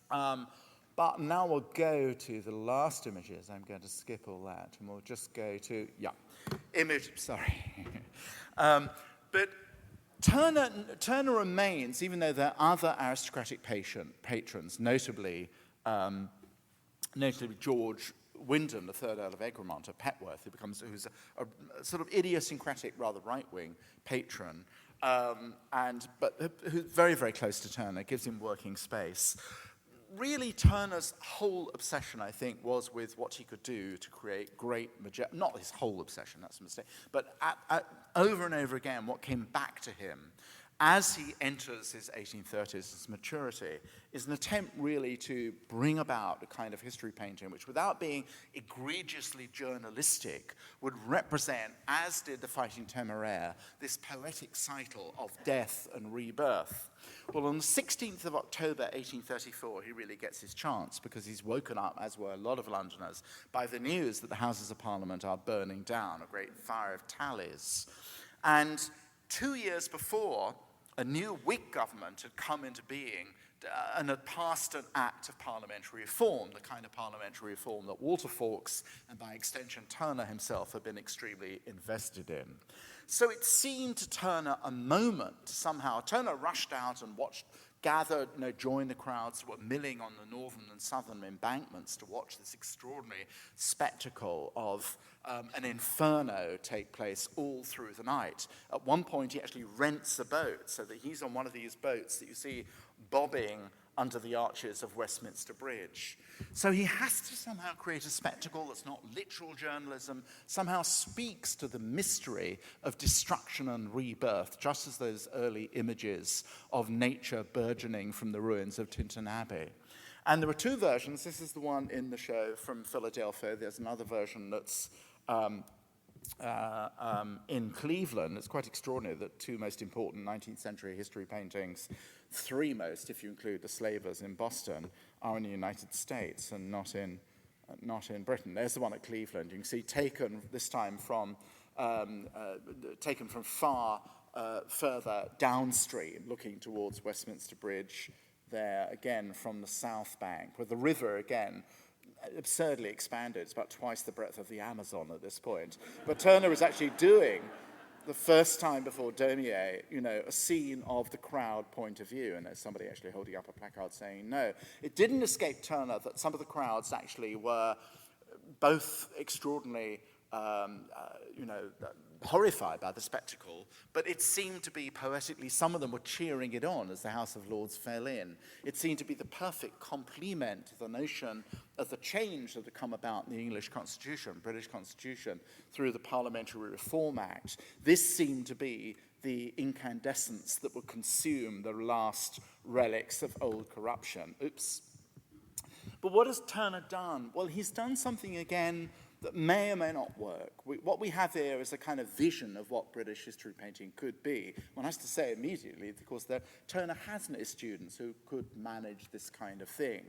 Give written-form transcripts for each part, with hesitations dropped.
But now we'll go to the last images. I'm going to skip all that, and we'll just go to, image, sorry. But Turner remains, even though there are other aristocratic patrons, notably George Wyndham, the third Earl of Egremont of Petworth, who's a sort of idiosyncratic, rather right-wing patron, but who's very, very close to Turner, gives him working space. Really, Turner's whole obsession, I think, was with what he could do to create great, not his whole obsession, that's a mistake, but over and over again, what came back to him as he enters his 1830s, his maturity, is an attempt really to bring about a kind of history painting which, without being egregiously journalistic, would represent, as did the Fighting Temeraire, this poetic cycle of death and rebirth. Well, on the 16th of October, 1834, he really gets his chance because he's woken up, as were a lot of Londoners, by the news that the Houses of Parliament are burning down, a great fire of tallies. And 2 years before, a new Whig government had come into being and had passed an act of parliamentary reform, the kind of parliamentary reform that Walter Fawkes and by extension Turner himself had been extremely invested in. So it seemed to Turner a moment somehow. Turner rushed out and gathered, joined the crowds that were milling on the northern and southern embankments to watch this extraordinary spectacle of an inferno take place all through the night. At one point, he actually rents a boat so that he's on one of these boats that you see bobbing under the arches of Westminster Bridge. So he has to somehow create a spectacle that's not literal journalism, somehow speaks to the mystery of destruction and rebirth, just as those early images of nature burgeoning from the ruins of Tintern Abbey. And there were two versions. This is the one in the show from Philadelphia. There's another version that's in Cleveland. It's quite extraordinary that two most important 19th century history paintings, three most, if you include the slavers in Boston, are in the United States and not in Britain. There's the one at Cleveland. You can see taken this time from far further downstream, looking towards Westminster Bridge. There again from the south bank, where the river again absurdly expanded. It's about twice the breadth of the Amazon at this point. But Turner is actually doing, the first time before Daumier, a scene of the crowd point of view, and there's somebody actually holding up a placard saying no. It didn't escape Turner that some of the crowds actually were both extraordinarily, horrified by the spectacle, but it seemed to be poetically, some of them were cheering it on as the House of Lords fell in. It seemed to be the perfect complement to the notion of the change that had come about in the English Constitution, British Constitution, through the Parliamentary Reform Act. This seemed to be the incandescence that would consume the last relics of old corruption. Oops. But what has Turner done? Well, he's done something again that may or may not work. What we have here is a kind of vision of what British history painting could be. One has to say immediately, of course, that Turner has no students who could manage this kind of thing.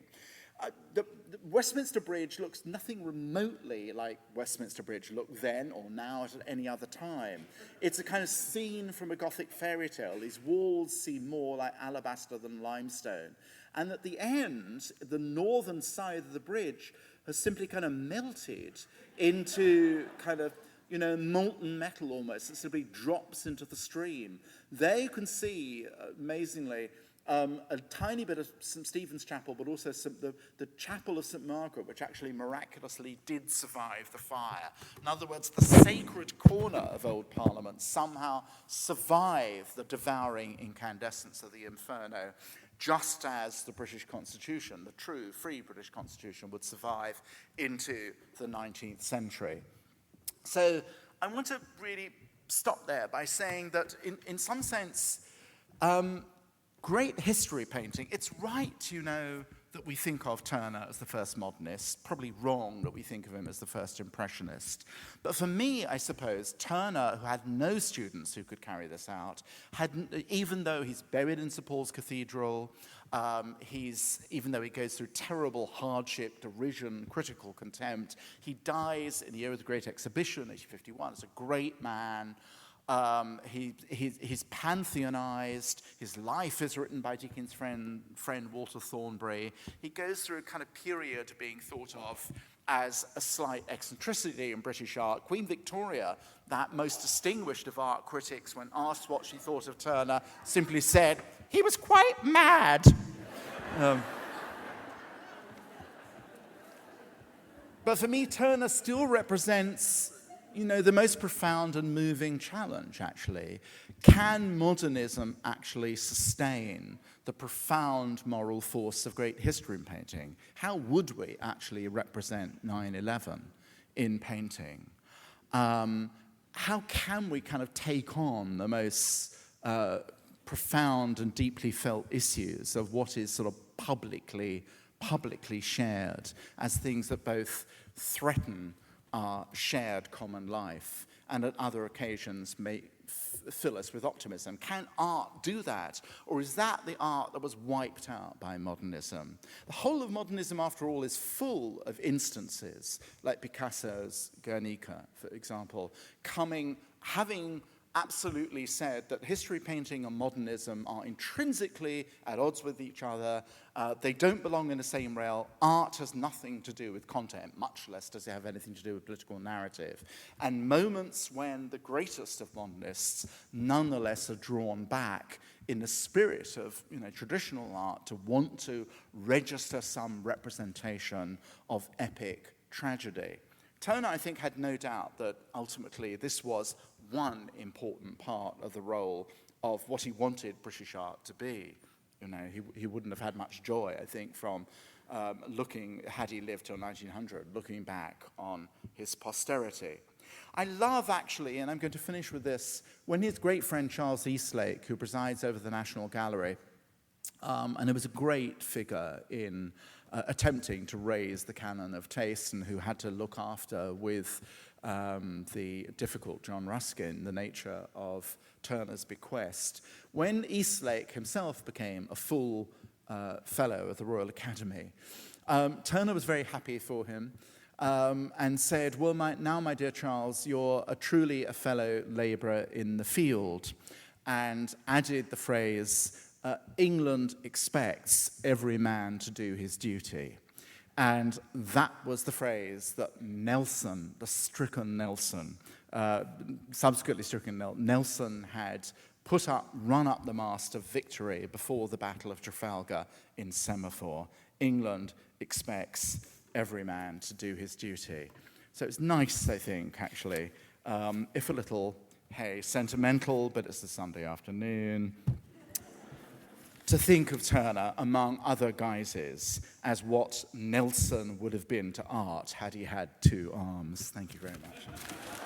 The Westminster Bridge looks nothing remotely like Westminster Bridge looked then or now at any other time. It's a kind of scene from a Gothic fairy tale. These walls seem more like alabaster than limestone. And at the end, the northern side of the bridge has simply kind of melted into kind of, molten metal almost. It simply drops into the stream. There you can see, amazingly, a tiny bit of St. Stephen's Chapel, but also the Chapel of St. Margaret, which actually miraculously did survive the fire. In other words, the sacred corner of Old Parliament somehow survived the devouring incandescence of the Inferno, just as the British Constitution, the true, free British Constitution, would survive into the 19th century. So I want to really stop there by saying that in some sense, great history painting, it's right, that we think of Turner as the first modernist, probably wrong that we think of him as the first impressionist. But for me, I suppose, Turner, who had no students who could carry this out, even though he's buried in St. Paul's Cathedral, even though he goes through terrible hardship, derision, critical contempt, he dies in the year of the Great Exhibition, 1851, as a great man, He's pantheonized. His life is written by Dickens' friend Walter Thornbury. He goes through a kind of period being thought of as a slight eccentricity in British art. Queen Victoria, that most distinguished of art critics, when asked what she thought of Turner, simply said, "He was quite mad." But for me, Turner still represents, the most profound and moving challenge, actually. Can modernism actually sustain the profound moral force of great history painting? How would we actually represent 9/11 in painting? How can we kind of take on the most profound and deeply felt issues of what is sort of publicly shared as things that both threaten our shared common life and at other occasions may fill us with optimism? Can art do that? Or is that the art that was wiped out by modernism? The whole of modernism, after all, is full of instances, like Picasso's Guernica, for example, having absolutely said that history painting and modernism are intrinsically at odds with each other. They don't belong in the same rail. Art has nothing to do with content, much less does it have anything to do with political narrative. And moments when the greatest of modernists nonetheless are drawn back in the spirit of traditional art to want to register some representation of epic tragedy. Turner, I think, had no doubt that ultimately this was one important part of the role of what he wanted British art to be. He wouldn't have had much joy, I think, from looking, had he lived till 1900, looking back on his posterity. I love, actually, and I'm going to finish with this, when his great friend Charles Eastlake, who presides over the National Gallery, and it was a great figure in attempting to raise the canon of taste and who had to look after with the difficult John Ruskin the nature of Turner's bequest. When Eastlake himself became a full fellow of the Royal Academy, Turner was very happy for him and said, "Well, now, my dear Charles, you're truly a fellow labourer in the field," and added the phrase, "England expects every man to do his duty." And that was the phrase that Nelson, the stricken Nelson, subsequently stricken Nelson, had run up the mast of victory before the Battle of Trafalgar in Semaphore. England expects every man to do his duty. So it's nice, I think, actually, if a little, sentimental, but it's a Sunday afternoon, to think of Turner, among other guises, as what Nelson would have been to art had he had two arms. Thank you very much.